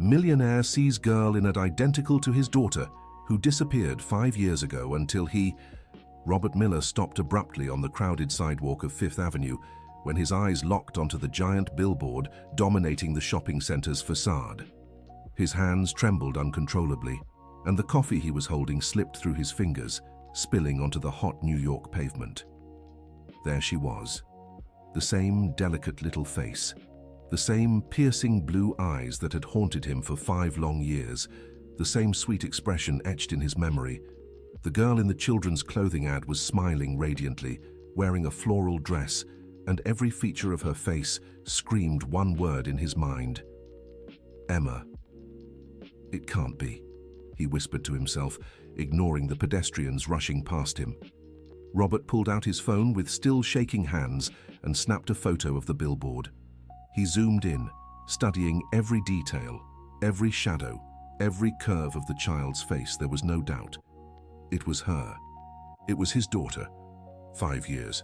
Millionaire sees girl in an identical to his daughter, who disappeared 5 years ago until he... Robert Miller stopped abruptly on the crowded sidewalk of Fifth Avenue when his eyes locked onto the giant billboard dominating the shopping center's facade. His hands trembled uncontrollably, and the coffee he was holding slipped through his fingers, spilling onto the hot New York pavement. There she was, the same delicate little face, the same piercing blue eyes that had haunted him for 5 long years, the same sweet expression etched in his memory. The girl in the children's clothing ad was smiling radiantly, wearing a floral dress, and every feature of her face screamed one word in his mind: Emma. It can't be, he whispered to himself, ignoring the pedestrians rushing past him. Robert pulled out his phone with still shaking hands and snapped a photo of the billboard. He zoomed in, studying every detail, every shadow, every curve of the child's face. There was no doubt. It was her. It was his daughter. 5 years.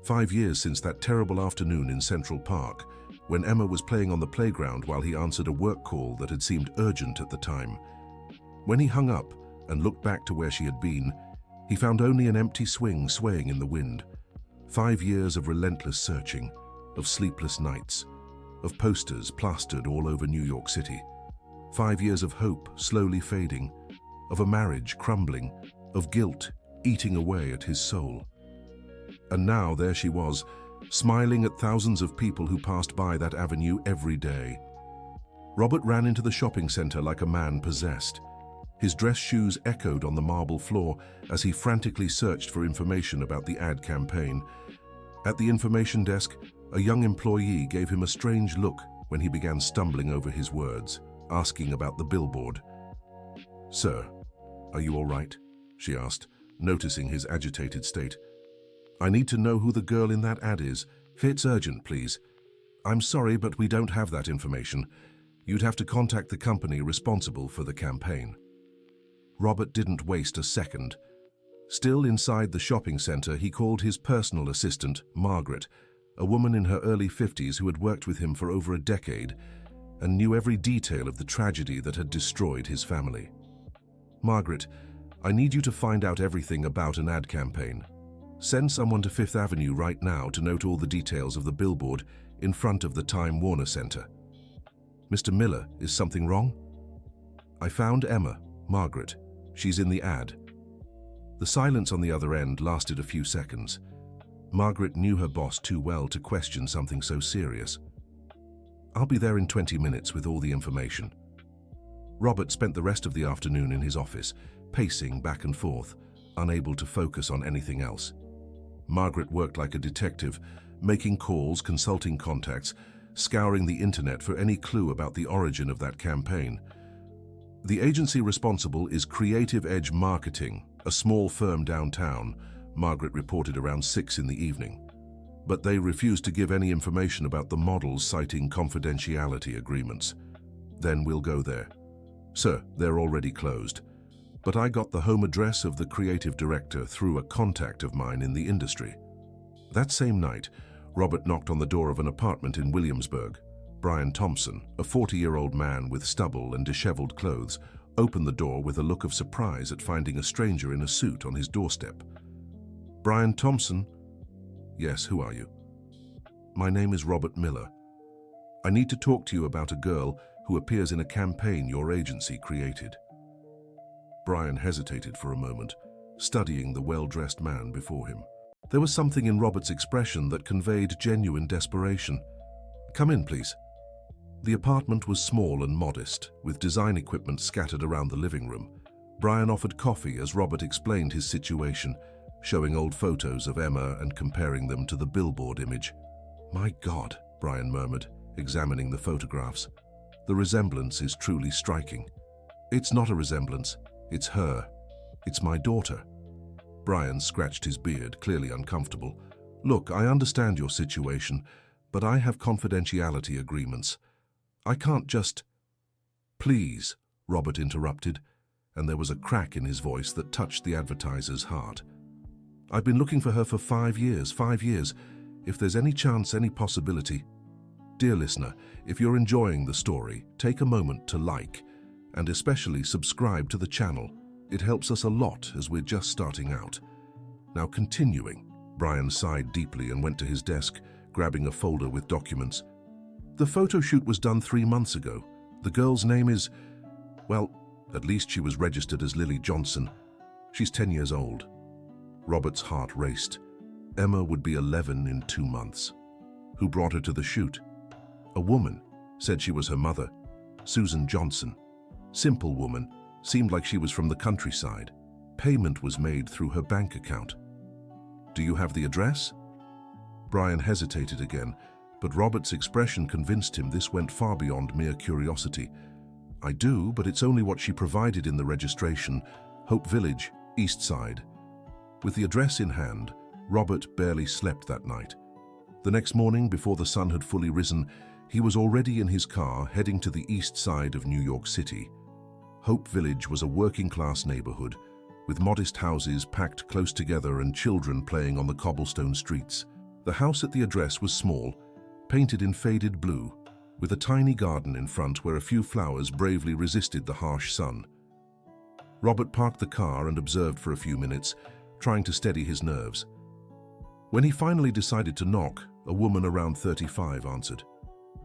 5 years since that terrible afternoon in Central Park, when Emma was playing on the playground while he answered a work call that had seemed urgent at the time. When he hung up and looked back to where she had been, he found only an empty swing swaying in the wind. 5 years of relentless searching, of sleepless nights, of posters plastered all over New York City. 5 years of hope slowly fading, of a marriage crumbling, of guilt eating away at his soul. And now there she was, smiling at thousands of people who passed by that avenue every day. Robert ran into the shopping center like a man possessed. His dress shoes echoed on the marble floor as he frantically searched for information about the ad campaign. At the information desk, a young employee gave him a strange look when he began stumbling over his words, asking about the billboard. "Sir, are you all right?" she asked, noticing his agitated state. "I need to know who the girl in that ad is. It's urgent, please. I'm sorry, but we don't have that information. You'd have to contact the company responsible for the campaign." Robert didn't waste a second. Still inside the shopping center, he called his personal assistant, Margaret, a woman in her early 50s who had worked with him for over a decade and knew every detail of the tragedy that had destroyed his family. "Margaret, I need you to find out everything about an ad campaign. Send someone to Fifth Avenue right now to note all the details of the billboard in front of the Time Warner Center." "Mr. Miller, is something wrong?" "I found Emma, Margaret. She's in the ad." The silence on the other end lasted a few seconds. Margaret knew her boss too well to question something so serious. "I'll be there in 20 minutes with all the information." Robert spent the rest of the afternoon in his office, pacing back and forth, unable to focus on anything else. Margaret worked like a detective, making calls, consulting contacts, scouring the internet for any clue about the origin of that campaign. "The agency responsible is Creative Edge Marketing, a small firm downtown," Margaret reported around 6 in the evening. "But they refused to give any information about the models, citing confidentiality agreements." "Then we'll go there." "Sir, they're already closed. But I got the home address of the creative director through a contact of mine in the industry." That same night, Robert knocked on the door of an apartment in Williamsburg. Brian Thompson, a 40-year-old man with stubble and disheveled clothes, opened the door with a look of surprise at finding a stranger in a suit on his doorstep. "Brian Thompson?" "Yes, who are you?" "My name is Robert Miller. I need to talk to you about a girl who appears in a campaign your agency created." Brian hesitated for a moment, studying the well-dressed man before him. There was something in Robert's expression that conveyed genuine desperation. "Come in, please." The apartment was small and modest, with design equipment scattered around the living room. Brian offered coffee as Robert explained his situation, showing old photos of Emma and comparing them to the billboard image. "My God," Brian murmured, examining the photographs. "The resemblance is truly striking." "It's not a resemblance. It's her. It's my daughter." Brian scratched his beard, clearly uncomfortable. "Look, I understand your situation, but I have confidentiality agreements. I can't just—" "Please," Robert interrupted, and there was a crack in his voice that touched the advertiser's heart. "I've been looking for her for 5 years, 5 years. If there's any chance, any possibility—" Dear listener, if you're enjoying the story, take a moment to like and especially subscribe to the channel. It helps us a lot as we're just starting out. Now continuing, Brian sighed deeply and went to his desk, grabbing a folder with documents. The photo shoot was done 3 months ago. The girl's name is, well, at least she was registered as Lily Johnson. She's 10 years old. Robert's heart raced. Emma would be 11 in 2 months. Who brought her to the shoot? A woman. Said she was her mother. Susan Johnson. Simple woman. Seemed like she was from the countryside. Payment was made through her bank account. Do you have the address? Brian hesitated again, but Robert's expression convinced him this went far beyond mere curiosity. I do, but it's only what she provided in the registration. Hope Village, East Side. With the address in hand, Robert barely slept that night. The next morning, before the sun had fully risen, he was already in his car heading to the east side of New York City. Hope Village was a working-class neighborhood, with modest houses packed close together and children playing on the cobblestone streets. The house at the address was small, painted in faded blue, with a tiny garden in front where a few flowers bravely resisted the harsh sun. Robert parked the car and observed for a few minutes, trying to steady his nerves. When he finally decided to knock, a woman around 35 answered.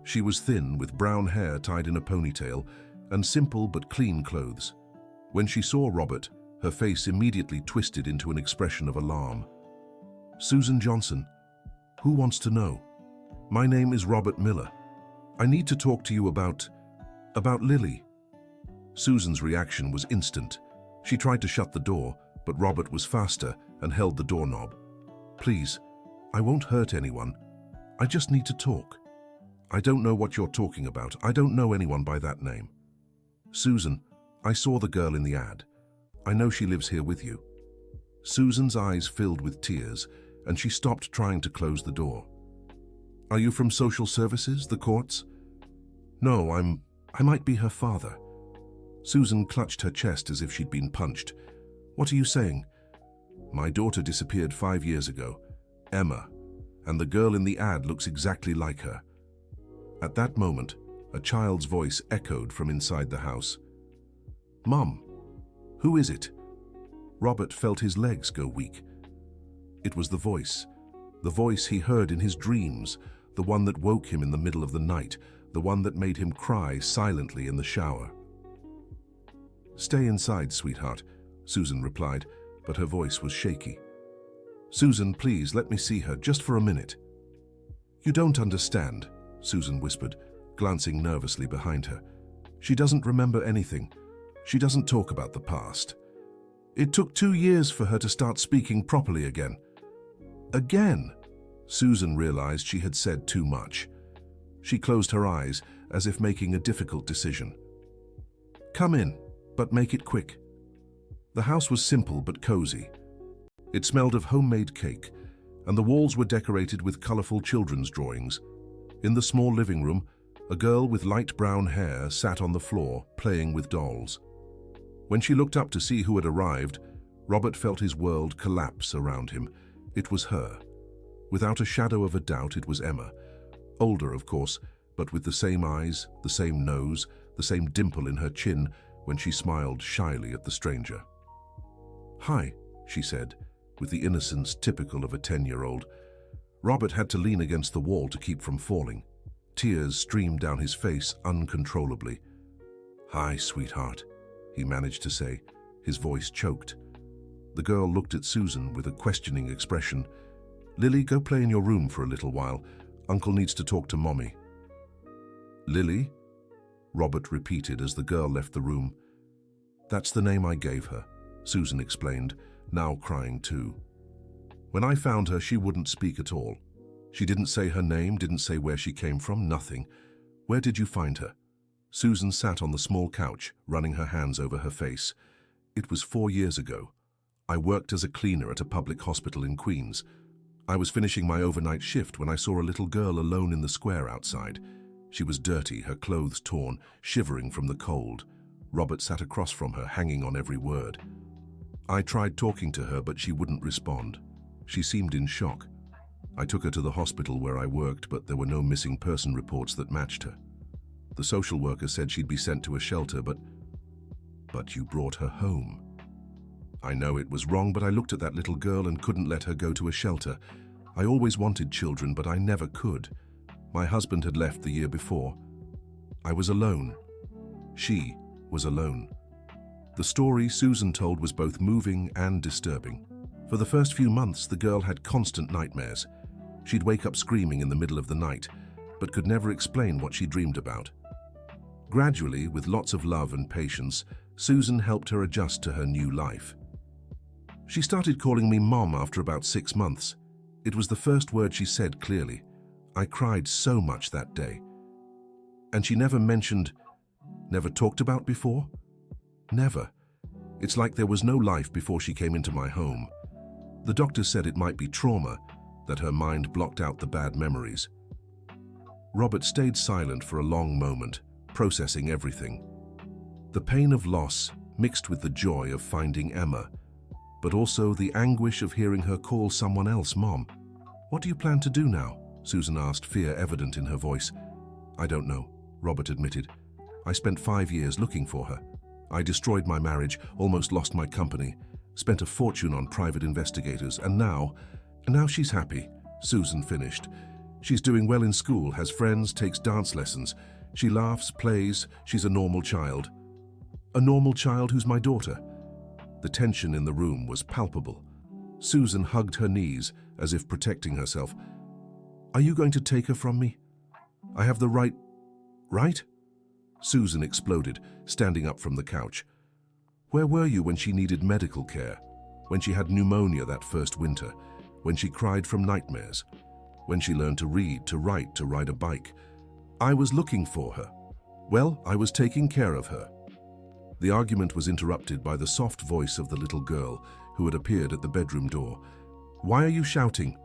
She was thin, with brown hair tied in a ponytail, and simple but clean clothes. When she saw Robert, her face immediately twisted into an expression of alarm. Susan Johnson. Who wants to know? My name is Robert Miller. I need to talk to you about Lily. Susan's reaction was instant. She tried to shut the door, but Robert was faster and held the doorknob. Please, I won't hurt anyone. I just need to talk. I don't know what you're talking about. I don't know anyone by that name. Susan, I saw the girl in the ad. I know she lives here with you. Susan's eyes filled with tears, and she stopped trying to close the door. Are you from social services, the courts? No, I might be her father. Susan clutched her chest as if she'd been punched. What are you saying? My daughter disappeared 5 years ago, Emma, and the girl in the ad looks exactly like her. At that moment, a child's voice echoed from inside the house. Mom, who is it? Robert felt his legs go weak. It was the voice he heard in his dreams, the one that woke him in the middle of the night, the one that made him cry silently in the shower. Stay inside, sweetheart, Susan replied, but her voice was shaky. Susan, please, let me see her, just for a minute. You don't understand, Susan whispered, glancing nervously behind her. She doesn't remember anything. She doesn't talk about the past. It took 2 years for her to start speaking properly again. Again? Susan realized she had said too much. She closed her eyes, as if making a difficult decision. Come in, but make it quick. The house was simple but cozy. It smelled of homemade cake, and the walls were decorated with colorful children's drawings. In the small living room, a girl with light brown hair sat on the floor, playing with dolls. When she looked up to see who had arrived, Robert felt his world collapse around him. It was her. Without a shadow of a doubt, it was Emma. Older, of course, but with the same eyes, the same nose, the same dimple in her chin when she smiled shyly at the stranger. Hi, she said, with the innocence typical of a 10-year-old. Robert had to lean against the wall to keep from falling. Tears streamed down his face uncontrollably. Hi, sweetheart, he managed to say, his voice choked. The girl looked at Susan with a questioning expression. Lily, go play in your room for a little while. Uncle needs to talk to Mommy. Lily? Robert repeated as the girl left the room. That's the name I gave her, Susan explained, now crying too. When I found her, she wouldn't speak at all. She didn't say her name, didn't say where she came from, nothing. Where did you find her? Susan sat on the small couch, running her hands over her face. It was 4 years ago. I worked as a cleaner at a public hospital in Queens. I was finishing my overnight shift when I saw a little girl alone in the square outside. She was dirty, her clothes torn, shivering from the cold. Robert sat across from her, hanging on every word. I tried talking to her, but she wouldn't respond. She seemed in shock. I took her to the hospital where I worked, but there were no missing person reports that matched her. The social worker said she'd be sent to a shelter, but you brought her home. I know it was wrong, but I looked at that little girl and couldn't let her go to a shelter. I always wanted children, but I never could. My husband had left the year before. I was alone. She was alone. The story Susan told was both moving and disturbing. For the first few months, the girl had constant nightmares. She'd wake up screaming in the middle of the night, but could never explain what she dreamed about. Gradually, with lots of love and patience, Susan helped her adjust to her new life. She started calling me Mom after about 6 months. It was the first word she said clearly. I cried so much that day. And she never talked about before? Never. It's like there was no life before she came into my home. The doctor said it might be trauma, that her mind blocked out the bad memories. Robert stayed silent for a long moment, processing everything. The pain of loss mixed with the joy of finding Emma, but also the anguish of hearing her call someone else Mom. "What do you plan to do now?" Susan asked, fear evident in her voice. "I don't know," Robert admitted. "I spent 5 years looking for her. I destroyed my marriage, almost lost my company, spent a fortune on private investigators, and now she's happy," Susan finished. "She's doing well in school, has friends, takes dance lessons. She laughs, plays, she's a normal child." "A normal child who's my daughter?" The tension in the room was palpable. Susan hugged her knees as if protecting herself. "Are you going to take her from me? I have the right? Susan exploded, standing up from the couch. "Where were you when she needed medical care? When she had pneumonia that first winter? When she cried from nightmares? When she learned to read, to write, to ride a bike? I was looking for her. Well, I was taking care of her." The argument was interrupted by the soft voice of the little girl who had appeared at the bedroom door. "Why are you shouting?"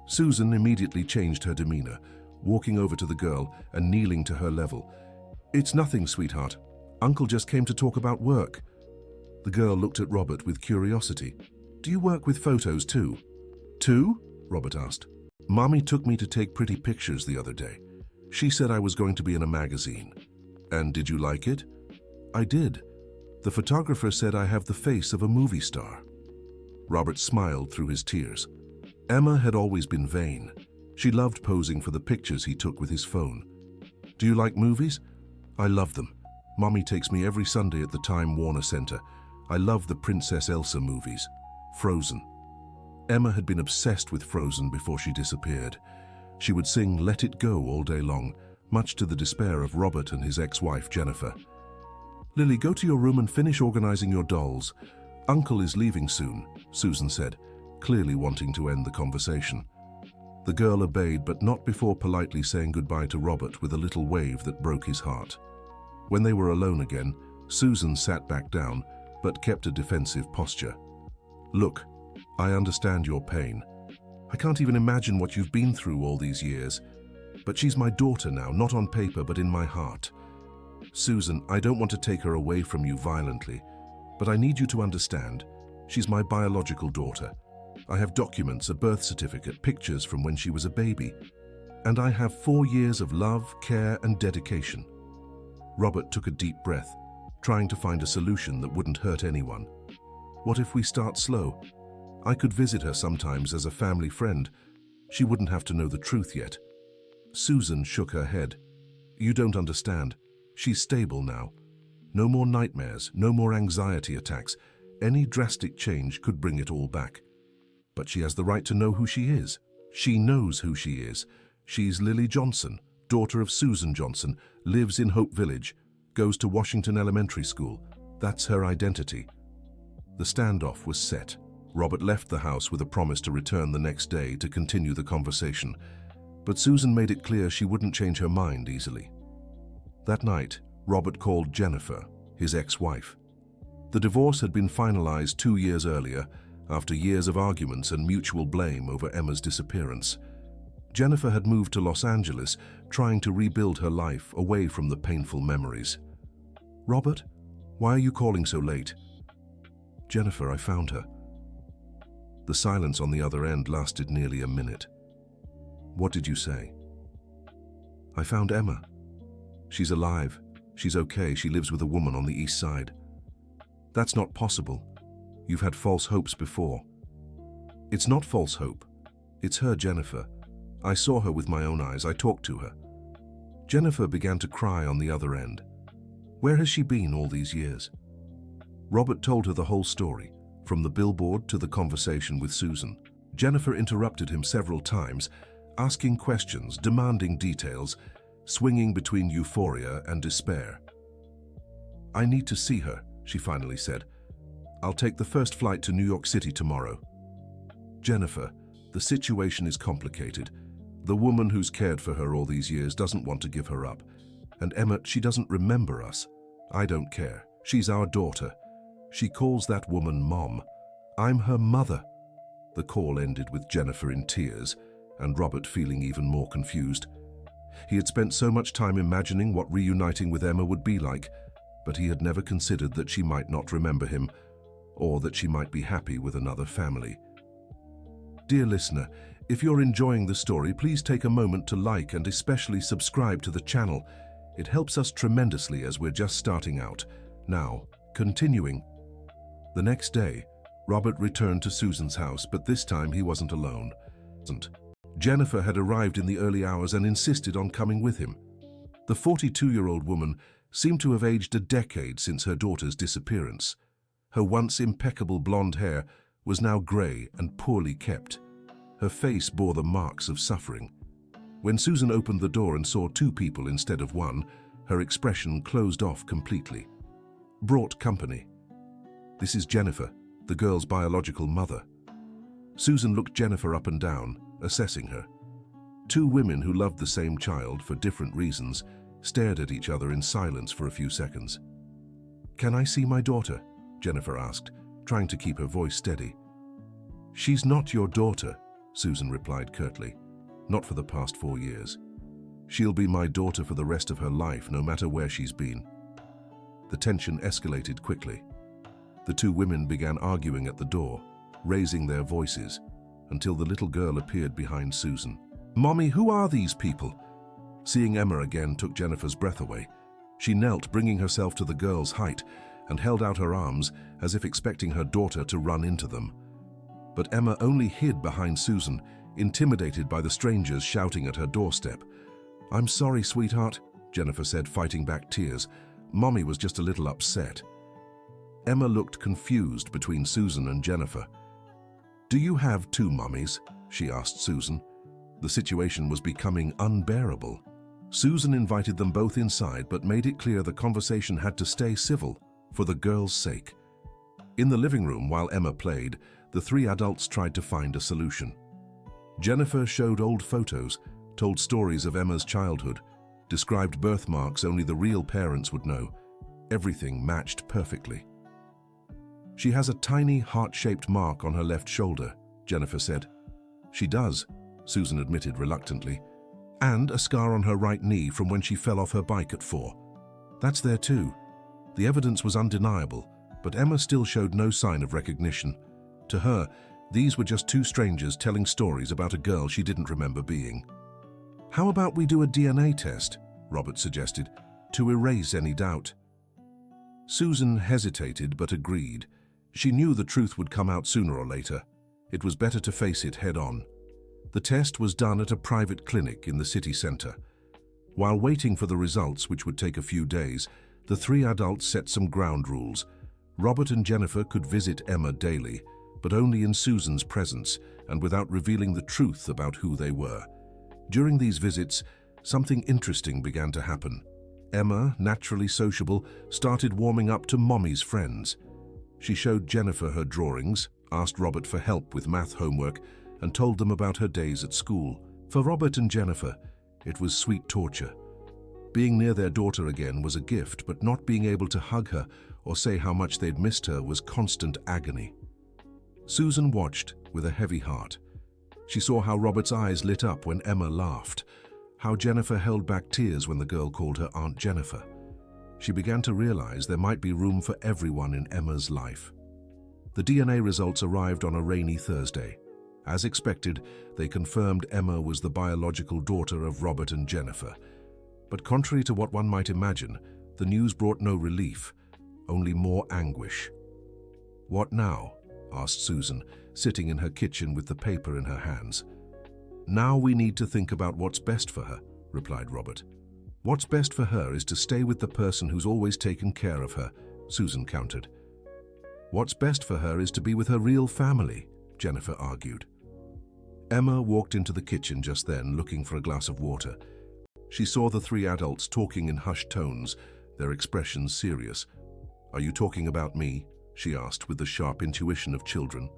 Susan immediately changed her demeanor, walking over to the girl and kneeling to her level. "It's nothing, sweetheart. Uncle just came to talk about work." The girl looked at Robert with curiosity. "Do you work with photos too?" "Too?" Robert asked. "Mommy took me to take pretty pictures the other day. She said I was going to be in a magazine." "And did you like it?" "I did. The photographer said I have the face of a movie star." Robert smiled through his tears. Emma had always been vain. She loved posing for the pictures he took with his phone. "Do you like movies?" "I love them. Mommy takes me every Sunday at the Time Warner Center. I love the Princess Elsa movies. Frozen." Emma had been obsessed with Frozen before she disappeared. She would sing Let It Go all day long, much to the despair of Robert and his ex-wife Jennifer. "Lily, go to your room and finish organizing your dolls. Uncle is leaving soon," Susan said, clearly wanting to end the conversation. The girl obeyed, but not before politely saying goodbye to Robert with a little wave that broke his heart. When they were alone again, Susan sat back down, but kept a defensive posture. "Look, I understand your pain. I can't even imagine what you've been through all these years. But she's my daughter now, not on paper, but in my heart. Susan, I don't want to take her away from you violently, but I need you to understand. She's my biological daughter. I have documents, a birth certificate, pictures from when she was a baby. And I have 4 years of love, care, and dedication." Robert took a deep breath, trying to find a solution that wouldn't hurt anyone. "What if we start slow? I could visit her sometimes as a family friend. She wouldn't have to know the truth yet." Susan shook her head. "You don't understand. She's stable now. No more nightmares, no more anxiety attacks. Any drastic change could bring it all back. But she has the right to know who she is. She knows who she is. She's Lily Johnson, daughter of Susan Johnson, lives in Hope Village, goes to Washington Elementary School. That's her identity." The standoff was set. Robert left the house with a promise to return the next day to continue the conversation. But Susan made it clear she wouldn't change her mind easily. That night, Robert called Jennifer, his ex-wife. The divorce had been finalized 2 years earlier, after years of arguments and mutual blame over Emma's disappearance. Jennifer had moved to Los Angeles, trying to rebuild her life away from the painful memories. "Robert, why are you calling so late?" "Jennifer, I found her." The silence on the other end lasted nearly a minute. What did you say? I found Emma. She's alive. She's okay. She lives with a woman on the east side. That's not possible. You've had false hopes before. It's not false hope. It's her, Jennifer. I saw her with my own eyes. I talked to her. Jennifer began to cry on the other end. Where has she been all these years? Robert told her the whole story, from the billboard to the conversation with Susan. Jennifer interrupted him several times, asking questions, demanding details, swinging between euphoria and despair. I need to see her, she finally said. I'll take the first flight to New York City tomorrow. Jennifer, the situation is complicated. The woman who's cared for her all these years doesn't want to give her up. And Emma, she doesn't remember us. I don't care. She's our daughter. She calls that woman Mom. I'm her mother. The call ended with Jennifer in tears and Robert feeling even more confused. He had spent so much time imagining what reuniting with Emma would be like, but he had never considered that she might not remember him, or that she might be happy with another family. Dear listener, if you're enjoying the story, please take a moment to like and especially subscribe to the channel. It helps us tremendously as we're just starting out. Now, continuing. The next day, Robert returned to Susan's house, but this time he wasn't alone. Jennifer had arrived in the early hours and insisted on coming with him. The 42-year-old woman seemed to have aged a decade since her daughter's disappearance. Her once impeccable blonde hair was now grey and poorly kept. Her face bore the marks of suffering. When Susan opened the door and saw two people instead of one, her expression closed off completely. Brought company. This is Jennifer, the girl's biological mother. Susan looked Jennifer up and down, assessing her. Two women who loved the same child for different reasons stared at each other in silence for a few seconds. Can I see my daughter? Jennifer asked, trying to keep her voice steady. She's not your daughter, Susan replied curtly. Not for the past 4 years. She'll be my daughter for the rest of her life, no matter where she's been. The tension escalated quickly. The two women began arguing at the door, raising their voices, until the little girl appeared behind Susan. Mommy, who are these people? Seeing Emma again took Jennifer's breath away. She knelt, bringing herself to the girl's height, and held out her arms as if expecting her daughter to run into them. But Emma only hid behind Susan, intimidated by the strangers shouting at her doorstep. I'm sorry, sweetheart, Jennifer said, fighting back tears. Mommy was just a little upset. Emma looked confused between Susan and Jennifer. Do you have two mummies? She asked Susan. The situation was becoming unbearable. Susan invited them both inside, but made it clear the conversation had to stay civil, for the girl's sake. In the living room, while Emma played, the three adults tried to find a solution. Jennifer showed old photos, told stories of Emma's childhood, described birthmarks only the real parents would know. Everything matched perfectly. She has a tiny heart-shaped mark on her left shoulder, Jennifer said. She does, Susan admitted reluctantly, and a scar on her right knee from when she fell off her bike at 4. That's there too. The evidence was undeniable, but Emma still showed no sign of recognition. To her, these were just two strangers telling stories about a girl she didn't remember being. How about we do a DNA test, Robert suggested, to erase any doubt. Susan hesitated but agreed. She knew the truth would come out sooner or later. It was better to face it head-on. The test was done at a private clinic in the city center. While waiting for the results, which would take a few days, the three adults set some ground rules. Robert and Jennifer could visit Emma daily, but only in Susan's presence and without revealing the truth about who they were. During these visits, something interesting began to happen. Emma, naturally sociable, started warming up to Mommy's friends. She showed Jennifer her drawings, asked Robert for help with math homework, and told them about her days at school. For Robert and Jennifer, it was sweet torture. Being near their daughter again was a gift, but not being able to hug her or say how much they'd missed her was constant agony. Susan watched with a heavy heart. She saw how Robert's eyes lit up when Emma laughed, how Jennifer held back tears when the girl called her Aunt Jennifer. She began to realize there might be room for everyone in Emma's life. The DNA results arrived on a rainy Thursday. As expected, they confirmed Emma was the biological daughter of Robert and Jennifer. But contrary to what one might imagine, the news brought no relief, only more anguish. "What now?" asked Susan, sitting in her kitchen with the paper in her hands. "Now we need to think about what's best for her," replied Robert. "What's best for her is to stay with the person who's always taken care of her," Susan countered. "What's best for her is to be with her real family," Jennifer argued. Emma walked into the kitchen just then, looking for a glass of water. She saw the three adults talking in hushed tones, their expressions serious. "Are you talking about me?" she asked with the sharp intuition of children.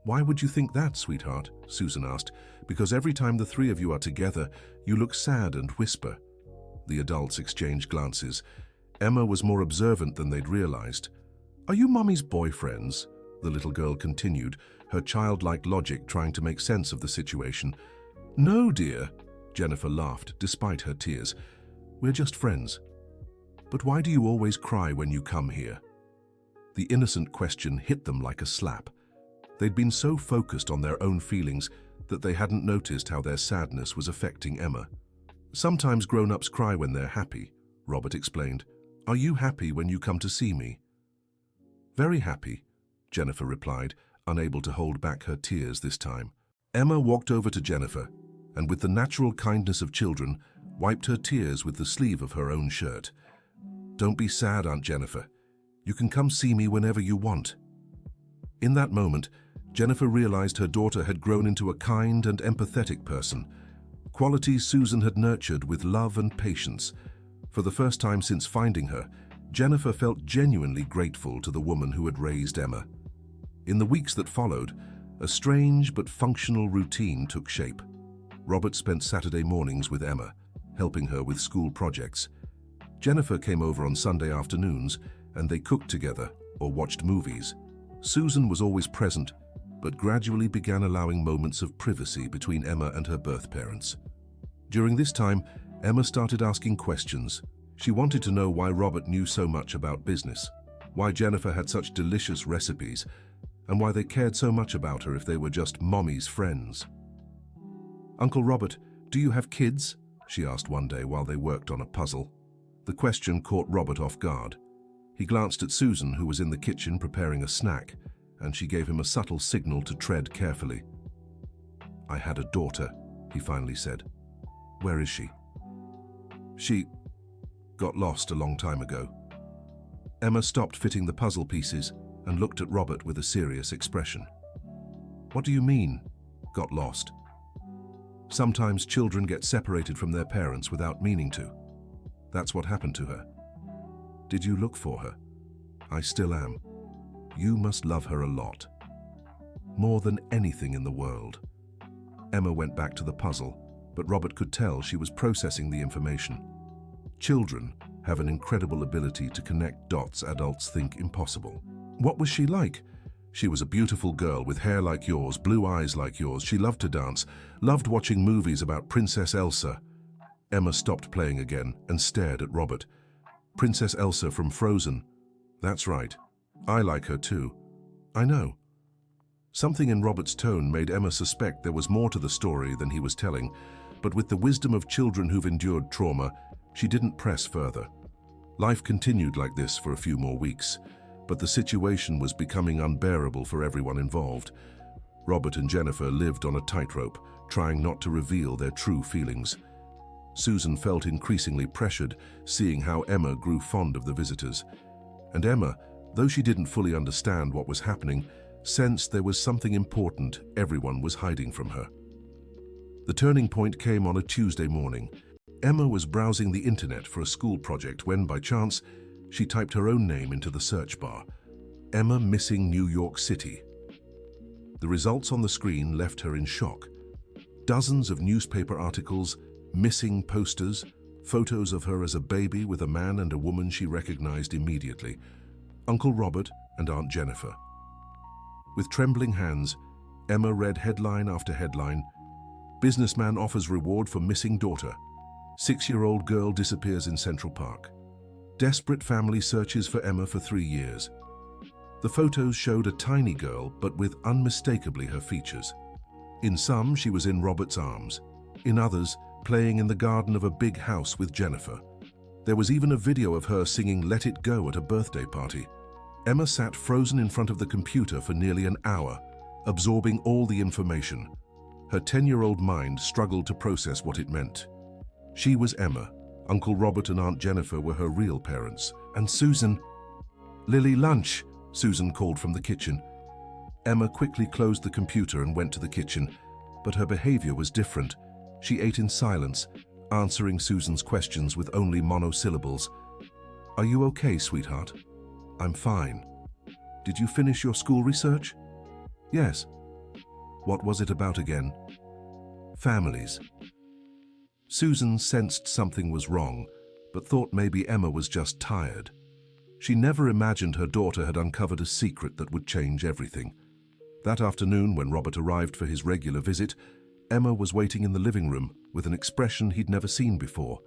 "Why would you think that, sweetheart?" Susan asked. "Because every time the three of you are together, you look sad and whisper." The adults exchanged glances. Emma was more observant than they'd realized. "Are you Mummy's boyfriends?" the little girl continued, her childlike logic trying to make sense of the situation. "No, dear," Jennifer laughed, despite her tears. "We're just friends." "But why do you always cry when you come here?" The innocent question hit them like a slap. They'd been so focused on their own feelings that they hadn't noticed how their sadness was affecting Emma. "Sometimes grown-ups cry when they're happy," Robert explained. "Are you happy when you come to see me?" "Very happy," Jennifer replied, unable to hold back her tears this time. Emma walked over to Jennifer and, with the natural kindness of children, wiped her tears with the sleeve of her own shirt. "Don't be sad, Aunt Jennifer. You can come see me whenever you want." In that moment, Jennifer realized her daughter had grown into a kind and empathetic person, qualities Susan had nurtured with love and patience. For the first time since finding her, Jennifer felt genuinely grateful to the woman who had raised Emma. In the weeks that followed, a strange but functional routine took shape. Robert spent Saturday mornings with Emma, helping her with school projects. Jennifer came over on Sunday afternoons, and they cooked together or watched movies. Susan was always present, but gradually began allowing moments of privacy between Emma and her birth parents. During this time, Emma started asking questions. She wanted to know why Robert knew so much about business, why Jennifer had such delicious recipes, and why they cared so much about her if they were just Mommy's friends. "Uncle Robert, do you have kids?" she asked one day while they worked on a puzzle. The question caught Robert off guard. He glanced at Susan, who was in the kitchen preparing a snack, and she gave him a subtle signal to tread carefully. "I had a daughter," he finally said. "Where is she?" "She got lost a long time ago." Emma stopped fitting the puzzle pieces and looked at Robert with a serious expression. "What do you mean, got lost?" "Sometimes children get separated from their parents without meaning to. That's what happened to her." "Did you look for her?" "I still am. You must love her a lot. More than anything in the world." Emma went back to the puzzle, but Robert could tell she was processing the information. Children have an incredible ability to connect dots adults think impossible. "What was she like?" "She was a beautiful girl with hair like yours, blue eyes like yours. She loved to dance, loved watching movies about Princess Elsa." Emma stopped playing again and stared at Robert. "Princess Elsa from Frozen." "That's right. I like her too." "I know." Something in Robert's tone made Emma suspect there was more to the story than he was telling, but with the wisdom of children who've endured trauma, she didn't press further. Life continued like this for a few more weeks, but the situation was becoming unbearable for everyone involved. Robert and Jennifer lived on a tightrope, trying not to reveal their true feelings. Susan felt increasingly pressured, seeing how Emma grew fond of the visitors. And Emma, though she didn't fully understand what was happening, sensed there was something important everyone was hiding from her. The turning point came on a Tuesday morning. Emma was browsing the internet for a school project when, by chance, she typed her own name into the search bar. Emma missing New York City. The results on the screen left her in shock. Dozens of newspaper articles, missing posters, photos of her as a baby with a man and a woman she recognized immediately, Uncle Robert and Aunt Jennifer. With trembling hands, Emma read headline after headline. Businessman offers reward for missing daughter. 6-year-old girl disappears in Central Park. Desperate family searches for Emma for 3 years. The photos showed a tiny girl, but with unmistakably her features. In some, she was in Robert's arms. In others, playing in the garden of a big house with Jennifer. There was even a video of her singing Let It Go at a birthday party. Emma sat frozen in front of the computer for nearly an hour, absorbing all the information. Her 10-year-old mind struggled to process what it meant. She was Emma. Uncle Robert and Aunt Jennifer were her real parents. And Susan... "Lily, lunch," Susan called from the kitchen. Emma quickly closed the computer and went to the kitchen, but her behavior was different. She ate in silence, answering Susan's questions with only monosyllables. "Are you okay, sweetheart?" "I'm fine." "Did you finish your school research?" "Yes." "What was it about again?" "Families." Susan sensed something was wrong, but thought maybe Emma was just tired. She never imagined her daughter had uncovered a secret that would change everything. That afternoon, when Robert arrived for his regular visit, Emma was waiting in the living room with an expression he'd never seen before.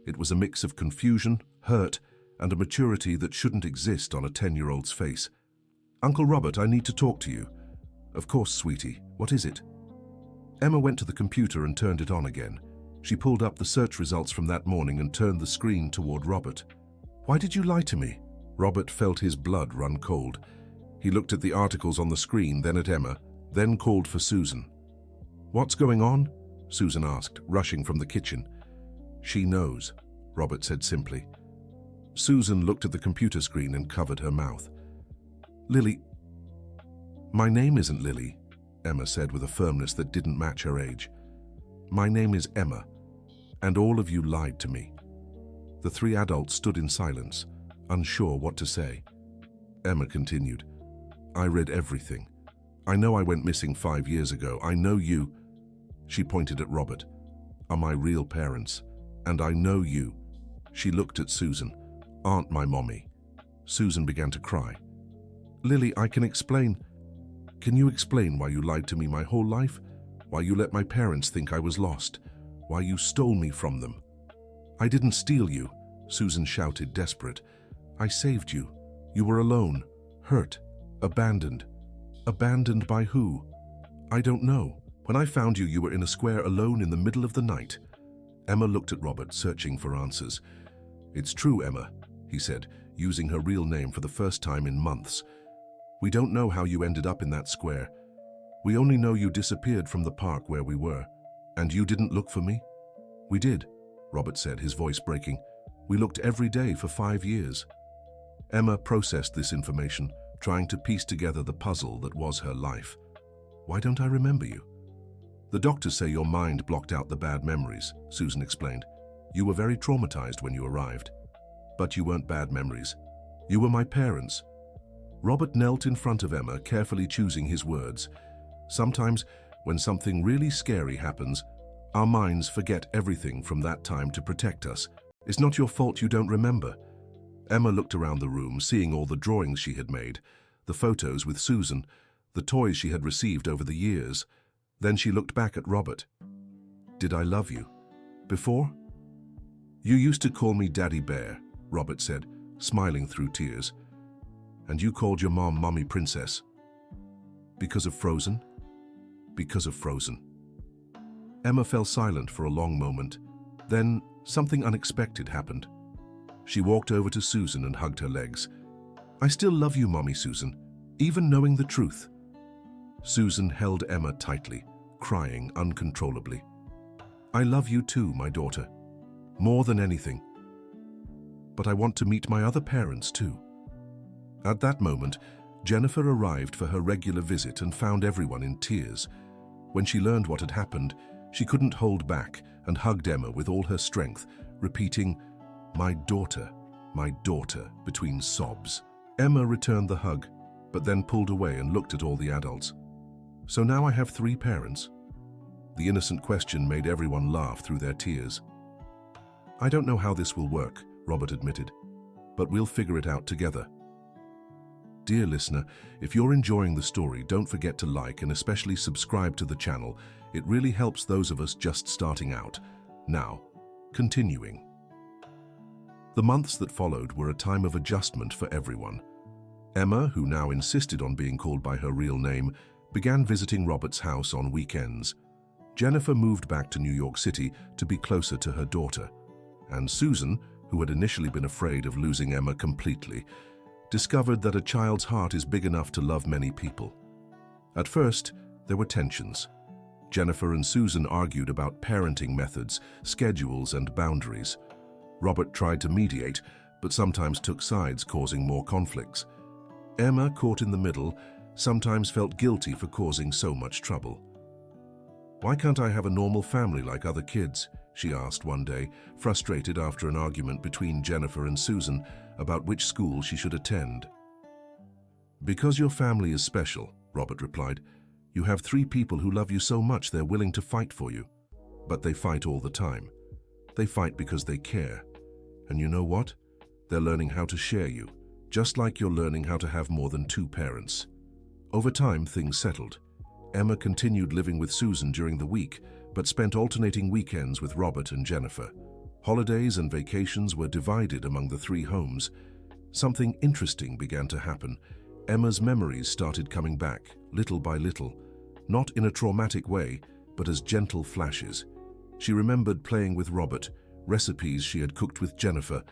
It was a mix of confusion, hurt, and a maturity that shouldn't exist on a 10-year-old's face. "Uncle Robert, I need to talk to you." "Of course, sweetie. What is it?" Emma went to the computer and turned it on again. She pulled up the search results from that morning and turned the screen toward Robert. "Why did you lie to me?" Robert felt his blood run cold. He looked at the articles on the screen, then at Emma, then called for Susan. "What's going on?" Susan asked, rushing from the kitchen. "She knows," Robert said simply. Susan looked at the computer screen and covered her mouth. "Lily..." "My name isn't Lily," Emma said with a firmness that didn't match her age. "My name is Emma, and all of you lied to me." The three adults stood in silence, unsure what to say. Emma continued, "I read everything. I know I went missing 5 years ago. I know you..." She pointed at Robert. "Are my real parents. And I know you." She looked at Susan. "Aren't my mommy." Susan began to cry. "Lily, I can explain..." "Can you explain why you lied to me my whole life? Why you let my parents think I was lost? Why you stole me from them?" "I didn't steal you," Susan shouted, desperate. "I saved you. You were alone, hurt, abandoned." "Abandoned by who?" "I don't know. When I found you, you were in a square alone in the middle of the night." Emma looked at Robert, searching for answers. "It's true, Emma," he said, using her real name for the first time in months. "We don't know how you ended up in that square. We only know you disappeared from the park where we were. And you didn't look for me?" "We did," Robert said, his voice breaking. "We looked every day for 5 years." Emma processed this information, trying to piece together the puzzle that was her life. "Why don't I remember you?" "The doctors say your mind blocked out the bad memories," Susan explained. "You were very traumatized when you arrived. But you weren't bad memories. You were my parents." Robert knelt in front of Emma, carefully choosing his words. Sometimes, when something really scary happens, our minds forget everything from that time to protect us. It's not your fault you don't remember. Emma looked around the room, seeing all the drawings she had made, the photos with Susan, the toys she had received over the years. Then she looked back at Robert. "Did I love you? Before?" "You used to call me Daddy Bear," Robert said, smiling through tears. "And you called your mom Mommy Princess." "Because of Frozen?" "Because of Frozen." Emma fell silent for a long moment. Then something unexpected happened. She walked over to Susan and hugged her legs. "I still love you, Mommy Susan, even knowing the truth." Susan held Emma tightly, crying uncontrollably. "I love you too, my daughter. More than anything. But I want to meet my other parents too." At that moment, Jennifer arrived for her regular visit and found everyone in tears. When she learned what had happened, she couldn't hold back and hugged Emma with all her strength, repeating, my daughter," between sobs. Emma returned the hug, but then pulled away and looked at all the adults. "So now I have 3 parents?" The innocent question made everyone laugh through their tears. "I don't know how this will work," Robert admitted, "but we'll figure it out together." Dear listener, if you're enjoying the story, don't forget to like and especially subscribe to the channel. It really helps those of us just starting out. Now, continuing. The months that followed were a time of adjustment for everyone. Emma, who now insisted on being called by her real name, began visiting Robert's house on weekends. Jennifer moved back to New York City to be closer to her daughter. And Susan, who had initially been afraid of losing Emma completely, discovered that a child's heart is big enough to love many people. At first, there were tensions. Jennifer and Susan argued about parenting methods, schedules, and boundaries. Robert tried to mediate, but sometimes took sides, causing more conflicts. Emma, caught in the middle, sometimes felt guilty for causing so much trouble. "Why can't I have a normal family like other kids?" she asked one day, frustrated after an argument between Jennifer and Susan about which school she should attend. "Because your family is special," Robert replied. "You have 3 people who love you so much they're willing to fight for you. But they fight all the time. They fight because they care. And you know what? They're learning how to share you, just like you're learning how to have more than 2 parents." Over time, things settled. Emma continued living with Susan during the week, but spent alternating weekends with Robert and Jennifer. Holidays and vacations were divided among the 3 homes. Something interesting began to happen. Emma's memories started coming back, little by little, not in a traumatic way, but as gentle flashes. She remembered playing with Robert, recipes she had cooked with Jennifer,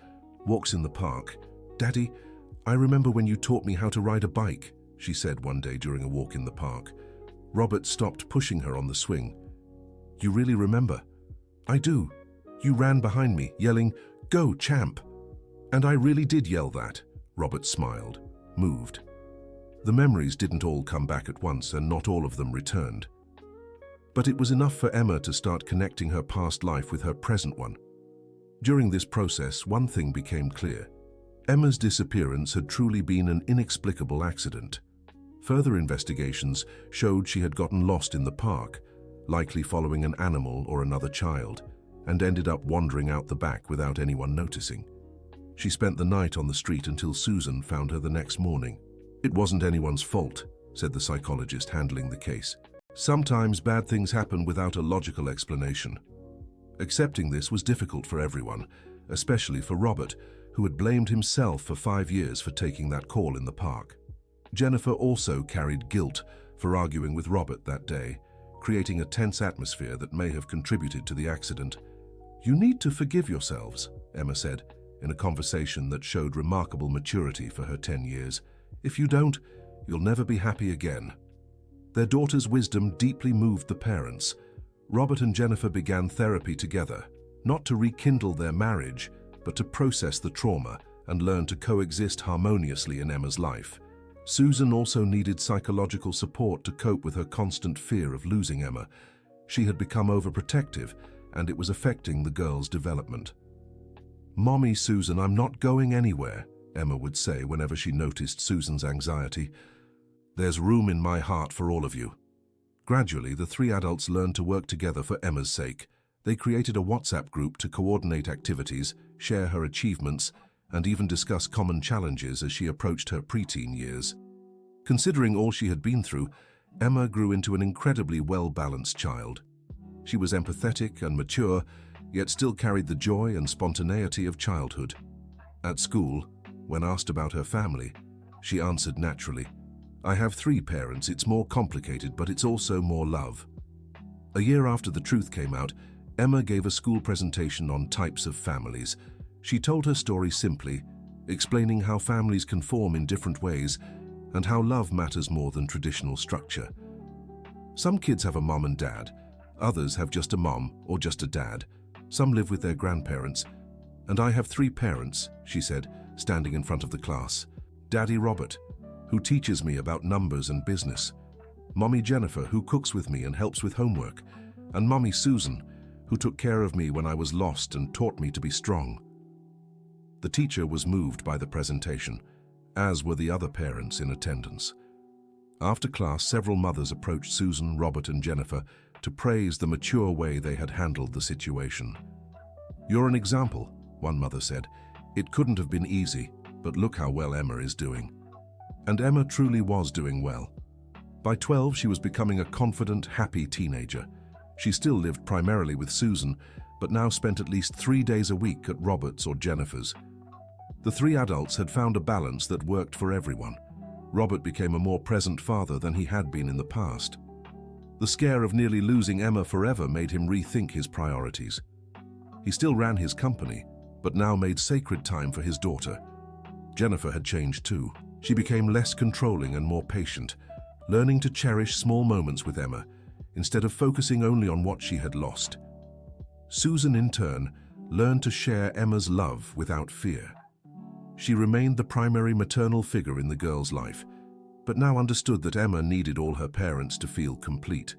walks in the park. "Daddy, I remember when you taught me how to ride a bike," she said one day during a walk in the park. Robert stopped pushing her on the swing. "You really remember?" "I do. You ran behind me, yelling, 'Go, champ!' And I really did yell that." Robert smiled, moved. The memories didn't all come back at once, and not all of them returned. But it was enough for Emma to start connecting her past life with her present one. During this process, one thing became clear. Emma's disappearance had truly been an inexplicable accident. Further investigations showed she had gotten lost in the park, likely following an animal or another child, and ended up wandering out the back without anyone noticing. She spent the night on the street until Susan found her the next morning. "It wasn't anyone's fault," said the psychologist handling the case. "Sometimes bad things happen without a logical explanation." Accepting this was difficult for everyone, especially for Robert, who had blamed himself for 5 years for taking that call in the park. Jennifer also carried guilt for arguing with Robert that day, creating a tense atmosphere that may have contributed to the accident. "You need to forgive yourselves," Emma said, in a conversation that showed remarkable maturity for her 10 years. "If you don't, you'll never be happy again." Their daughter's wisdom deeply moved the parents. Robert and Jennifer began therapy together, not to rekindle their marriage, but to process the trauma and learn to coexist harmoniously in Emma's life. Susan also needed psychological support to cope with her constant fear of losing Emma. She had become overprotective, and it was affecting the girl's development. "Mommy, Susan, I'm not going anywhere," Emma would say whenever she noticed Susan's anxiety. "There's room in my heart for all of you." Gradually, the 3 adults learned to work together for Emma's sake. They created a WhatsApp group to coordinate activities, share her achievements, and even discuss common challenges as she approached her preteen years. Considering all she had been through, Emma grew into an incredibly well-balanced child. She was empathetic and mature, yet still carried the joy and spontaneity of childhood. At school, when asked about her family, she answered naturally, "I have 3 parents. It's more complicated, but it's also more love." A year after the truth came out, Emma gave a school presentation on types of families. She told her story simply, explaining how families can form in different ways and how love matters more than traditional structure. Some kids have a mom and dad, others have just a mom or just a dad. Some live with their grandparents. "And I have 3 parents," she said, standing in front of the class. "Daddy Robert, who teaches me about numbers and business. Mommy Jennifer, who cooks with me and helps with homework. And Mommy Susan, who took care of me when I was lost and taught me to be strong." The teacher was moved by the presentation, as were the other parents in attendance. After class, several mothers approached Susan, Robert, and Jennifer to praise the mature way they had handled the situation. "You're an example," one mother said. "It couldn't have been easy, but look how well Emma is doing." And Emma truly was doing well. By 12, she was becoming a confident, happy teenager. She still lived primarily with Susan, but now spent at least 3 days a week at Robert's or Jennifer's. The 3 adults had found a balance that worked for everyone. Robert became a more present father than he had been in the past. The scare of nearly losing Emma forever made him rethink his priorities. He still ran his company, but now made sacred time for his daughter. Jennifer had changed too. She became less controlling and more patient, learning to cherish small moments with Emma, instead of focusing only on what she had lost. Susan, in turn, learned to share Emma's love without fear. She remained the primary maternal figure in the girl's life, but now understood that Emma needed all her parents to feel complete.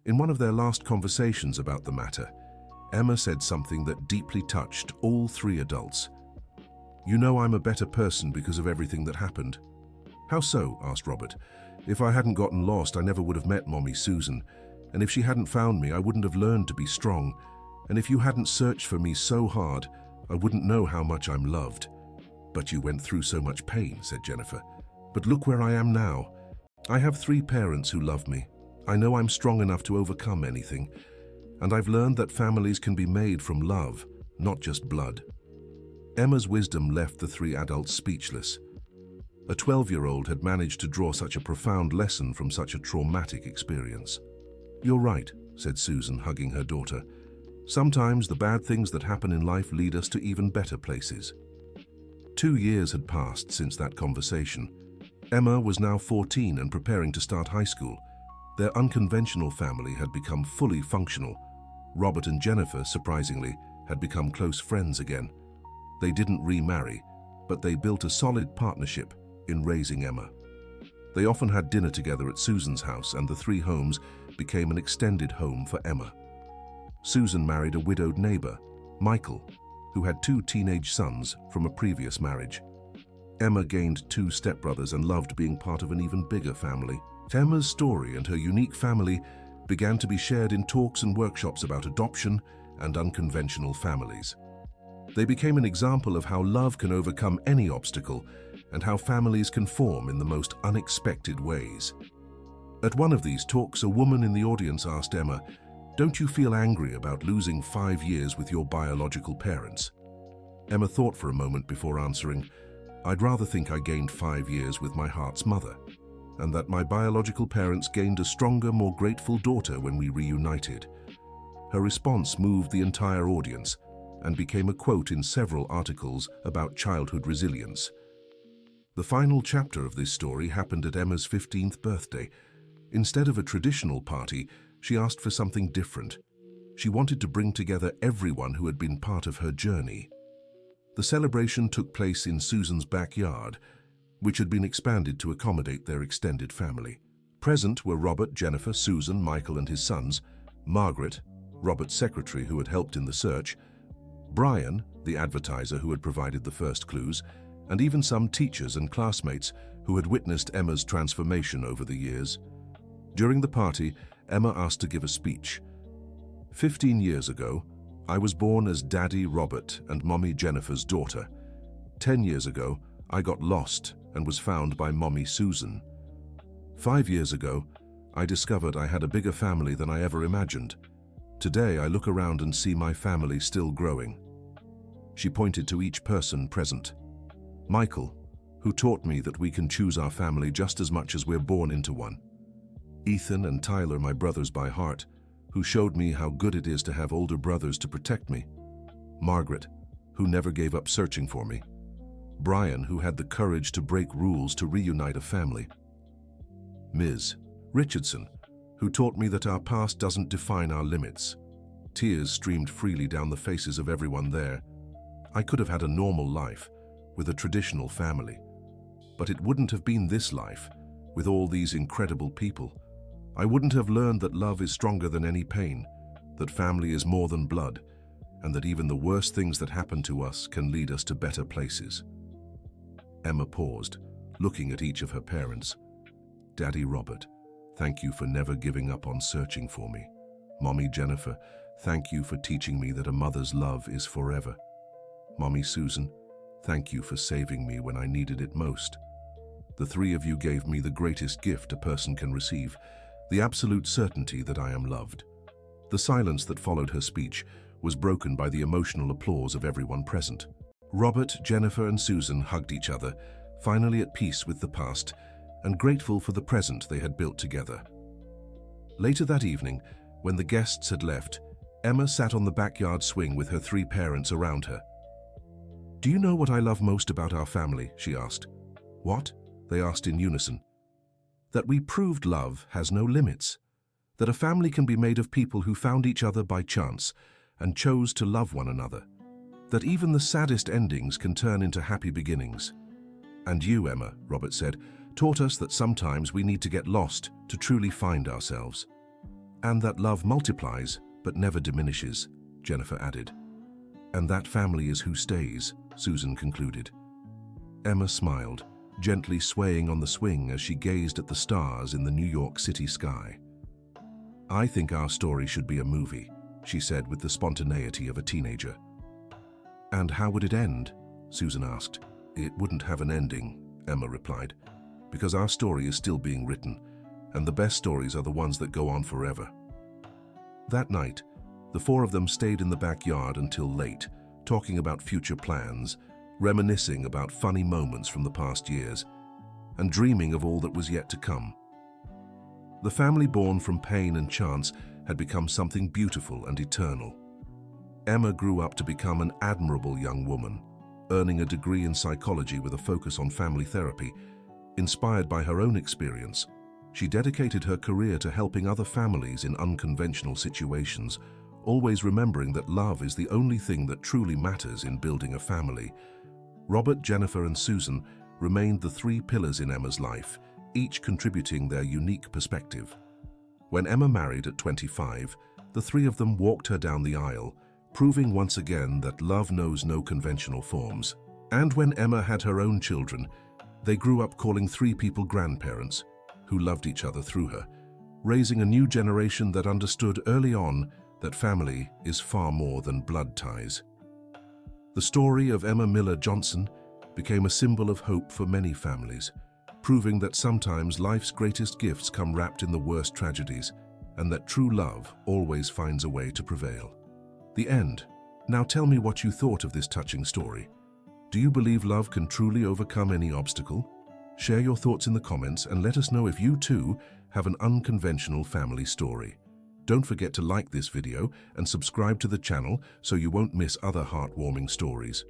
In one of their last conversations about the matter, Emma said something that deeply touched all three adults. "You know I'm a better person because of everything that happened." "How so?" asked Robert. "If I hadn't gotten lost, I never would have met Mommy Susan. And if she hadn't found me, I wouldn't have learned to be strong. And if you hadn't searched for me so hard, I wouldn't know how much I'm loved." "But you went through so much pain," said Jennifer. "But look where I am now. I have 3 parents who love me. I know I'm strong enough to overcome anything. And I've learned that families can be made from love, not just blood." Emma's wisdom left the 3 adults speechless. A 12-year-old had managed to draw such a profound lesson from such a traumatic experience. "You're right," said Susan, hugging her daughter. "Sometimes the bad things that happen in life lead us to even better places." 2 years had passed since that conversation. Emma was now 14 and preparing to start high school. Their unconventional family had become fully functional. Robert and Jennifer, surprisingly, had become close friends again. They didn't remarry, but they built a solid partnership in raising Emma. They often had dinner together at Susan's house, and the 3 homes became an extended home for Emma. Susan married a widowed neighbor, Michael, who had 2 teenage sons from a previous marriage. Emma gained 2 stepbrothers and loved being part of an even bigger family. Emma's story and her unique family began to be shared in talks and workshops about adoption and unconventional families. They became an example of how love can overcome any obstacle and how families can form in the most unexpected ways. At one of these talks, a woman in the audience asked Emma, "Don't you feel angry about losing 5 years with your biological parents?" Emma thought for a moment before answering, "I'd rather think I gained 5 years with my heart's mother, and that my biological parents gained a stronger, more grateful daughter when we reunited." Her response moved the entire audience and became a quote in several articles about childhood resilience. The final chapter of this story happened at Emma's 15th birthday. Instead of a traditional party, she asked for something different. She wanted to bring together everyone who had been part of her journey. The celebration took place in Susan's backyard, which had been expanded to accommodate their extended family. Present were Robert, Jennifer, Susan, Michael and his sons, Margaret, Robert's secretary who had helped in the search, Brian, the advertiser who had provided the first clues, and even some teachers and classmates who had witnessed Emma's transformation over the years. During the party, Emma asked to give a speech. 15 years ago, I was born as Daddy Robert and Mommy Jennifer's daughter. 10 years ago, I got lost and was found by Mommy Susan. 5 years ago, I discovered I had a bigger family than I ever imagined. Today, I look around and see my family still growing. She pointed to each person present. Michael, who taught me that we can choose our family just as much as we're born into one. Ethan and Tyler, my brothers by heart, who showed me how good it is to have older brothers to protect me. Margaret, who never gave up searching for me. Brian, who had the courage to break rules to reunite a family. Ms. Richardson, who taught me that our past doesn't define our limits. Tears streamed freely down the faces of everyone there. I could have had a normal life, with a traditional family. But it wouldn't have been this life, with all these incredible people. I wouldn't have learned that love is stronger than any pain, that family is more than blood, and that even the worst things that happen to us can lead us to better places. Emma paused, looking at each of her parents. Daddy Robert, thank you for never giving up on searching for me. Mommy Jennifer, thank you for teaching me that a mother's love is forever. Mommy Susan, thank you for saving me when I needed it most. The 3 of you gave me the greatest gift a person can receive, the absolute certainty that I am loved. The silence that followed her speech was broken by the emotional applause of everyone present. Robert, Jennifer and Susan hugged each other, finally at peace with the past and grateful for the present they had built together. Later that evening, when the guests had left, Emma sat on the backyard swing with her 3 parents around her. "Do you know what I love most about our family?" she asked. "What?" they asked in unison. "That we proved love has no limits. That a family can be made of people who found each other by chance and chose to love one another. That even the saddest endings can turn into happy beginnings. And you, Emma," Robert said, "taught us that sometimes we need to get lost to truly find ourselves. And that love multiplies but never diminishes," Jennifer added. "And that family is who stays," Susan concluded. Emma smiled, gently swaying on the swing as she gazed at the stars in the New York City sky. "I think our story should be a movie," she said with the spontaneity of a teenager. "And how would it end?" Susan asked. "It wouldn't have an ending," Emma replied, "because our story is still being written, and the best stories are the ones that go on forever." That night, the 4 of them stayed in the backyard until late, talking about future plans, reminiscing about funny moments from the past years, and dreaming of all that was yet to come. The family born from pain and chance had become something beautiful and eternal. Emma grew up to become an admirable young woman, earning a degree in psychology with a focus on family therapy. Inspired by her own experience, she dedicated her career to helping other families in unconventional situations, always remembering that love is the only thing that truly matters in building a family. Robert, Jennifer, and Susan remained the 3 pillars in Emma's life, each contributing their unique perspective. When Emma married at 25, the 3 of them walked her down the aisle, proving once again that love knows no conventional forms. And when Emma had her own children, they grew up calling 3 people grandparents, who loved each other through her, raising a new generation that understood early on that family is far more than blood ties. The story of Emma Miller Johnson became a symbol of hope for many families, proving that sometimes life's greatest gifts come wrapped in the worst tragedies, and that true love always finds a way to prevail. The end. Now tell me what you thought of this touching story. Do you believe love can truly overcome any obstacle? Share your thoughts in the comments and let us know if you too have an unconventional family story. Don't forget to like this video and subscribe to the channel so you won't miss other heartwarming stories.